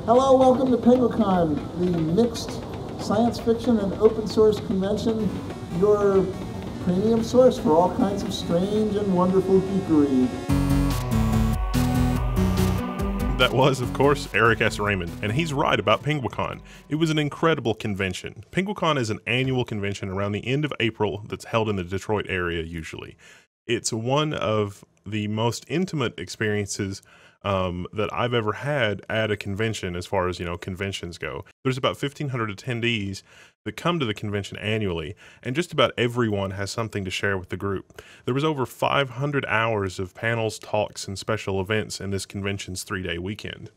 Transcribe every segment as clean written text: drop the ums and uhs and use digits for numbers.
Hello, welcome to Penguicon, the mixed science fiction and open source convention, your premium source for all kinds of strange and wonderful geekery. That was, of course, Eric S. Raymond, and he's right about Penguicon. It was an incredible convention. Penguicon is an annual convention around the end of April that's held in the Detroit area usually. It's one of the most intimate experiences that I've ever had at a convention as far as, conventions go. There's about 1,500 attendees that come to the convention annually, and just about everyone has something to share with the group. There was over 500 hours of panels, talks, and special events in this convention's 3-day weekend.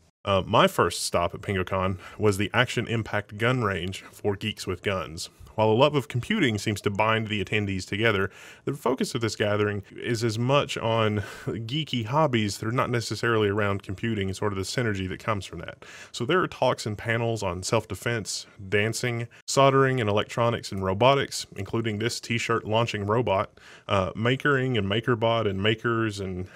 My first stop at Penguicon was the Action Impact Gun Range for Geeks with Guns. While a love of computing seems to bind the attendees together, the focus of this gathering is as much on geeky hobbies that are not necessarily around computing and sort of the synergy that comes from that. So there are talks and panels on self-defense, dancing, soldering and electronics and robotics, including this t-shirt launching robot, makering and MakerBot and makers and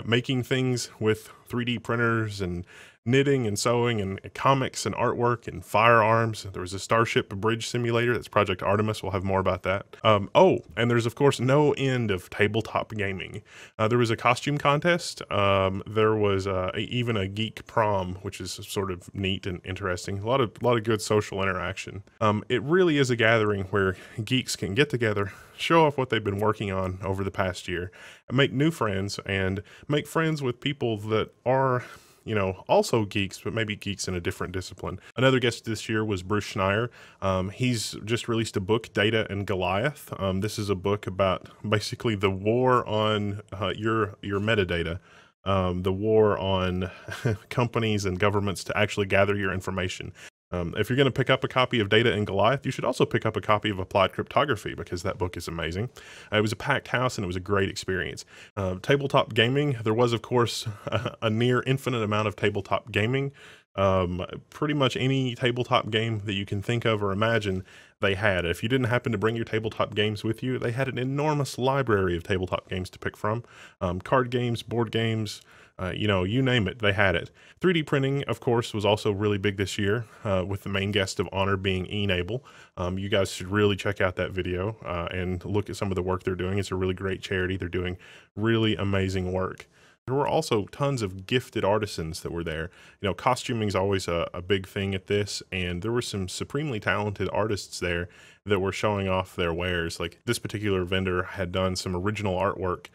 making things with 3D printers and knitting and sewing and comics and artwork and firearms. There was a Starship Bridge simulator. That's Project Artemis. We'll have more about that. And there's, of course, no end of tabletop gaming. There was a costume contest. There was even a geek prom, which is sort of neat and interesting. A lot of good social interaction. It really is a gathering where geeks can get together, show off what they've been working on over the past year, and make new friends and make friends with people that are also geeks, but maybe geeks in a different discipline. Another guest this year was Bruce Schneier. He's just released a book, Data and Goliath. This is a book about basically the war on your metadata. The war on companies and governments to actually gather your information. If you're going to pick up a copy of Data and Goliath, you should also pick up a copy of Applied Cryptography because that book is amazing. It was a packed house and it was a great experience. Tabletop gaming, there was, of course, a near infinite amount of tabletop gaming. Pretty much any tabletop game that you can think of or imagine, they had. If you didn't happen to bring your tabletop games with you, they had an enormous library of tabletop games to pick from. Card games, board games, you name it, they had it. 3D printing, of course, was also really big this year, with the main guest of honor being Enable. You guys should really check out that video and look at some of the work they're doing. It's a really great charity. They're doing really amazing work. There were also tons of gifted artisans that were there. Costuming is always a big thing at this, and there were some supremely talented artists there that were showing off their wares. Like this particular vendor had done some original artwork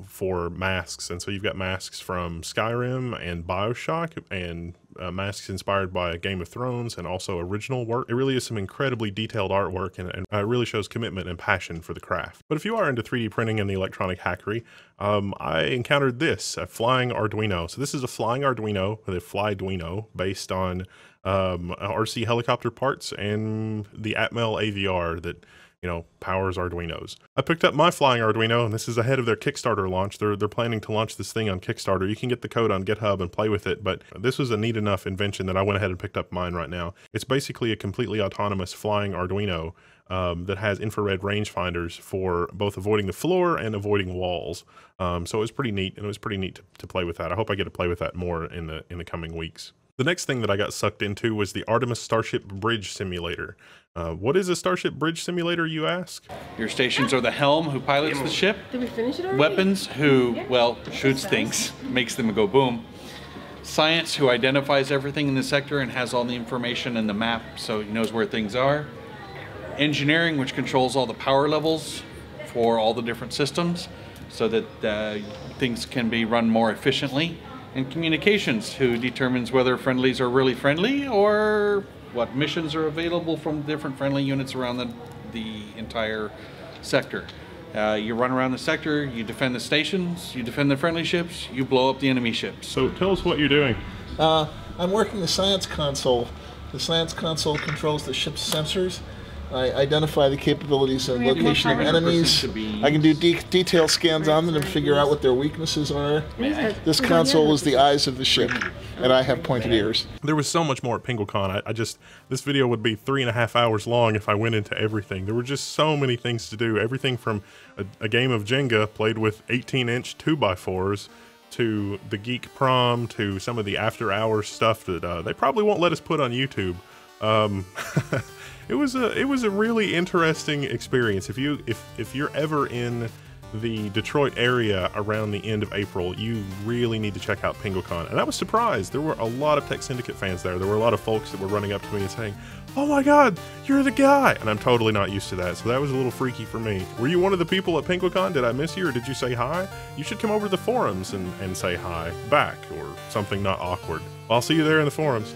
for masks, and so you've got masks from Skyrim and BioShock and masks inspired by Game of Thrones and also original work. It really is some incredibly detailed artwork and it really shows commitment and passion for the craft. But if you are into 3D printing and the electronic hackery, I encountered this, a flying Arduino. So this is a flying Arduino with a Flyduino based on RC helicopter parts and the Atmel AVR that powers Arduinos. I picked up my flying Arduino, and this is ahead of their Kickstarter launch. They're planning to launch this thing on Kickstarter. You can get the code on GitHub and play with it, but this was a neat enough invention that I went ahead and picked up mine right now. It's basically a completely autonomous flying Arduino that has infrared rangefinders for both avoiding the floor and avoiding walls. So it was pretty neat, and it was pretty neat to play with that. I hope I get to play with that more in the coming weeks. The next thing that I got sucked into was the Artemis Starship Bridge Simulator. What is a Starship Bridge Simulator, you ask? Your stations are the helm, who pilots the ship. Did we finish it already? Weapons, who, well, shoots things, makes them go boom. Science, who identifies everything in the sector and has all the information in the map so he knows where things are. Engineering, which controls all the power levels for all the different systems so that things can be run more efficiently. And communications, who determines whether friendlies are really friendly or what missions are available from different friendly units around the entire sector. You run around the sector, you defend the stations, you defend the friendly ships, you blow up the enemy ships. So tell us what you're doing. I'm working the science console. The science console controls the ship's sensors. I identify the capabilities and location of enemies. I can do detailed scans on them and figure out what their weaknesses are. This console is the eyes of the ship, and I have pointed ears. There was so much more at Penguicon. This video would be 3.5 hours long if I went into everything. There were just so many things to do. Everything from a game of Jenga played with 18-inch 2x4s to the Geek Prom, to some of the after-hours stuff that they probably won't let us put on YouTube. It was a really interesting experience. If you're ever in the Detroit area around the end of April, you really need to check out Penguicon. And I was surprised. There were a lot of Tech Syndicate fans there. There were a lot of folks that were running up to me and saying, "Oh my God, you're the guy!" And I'm totally not used to that, so that was a little freaky for me. Were you one of the people at Penguicon? Did I miss you, or did you say hi? You should come over to the forums and say hi back, or something not awkward. I'll see you there in the forums.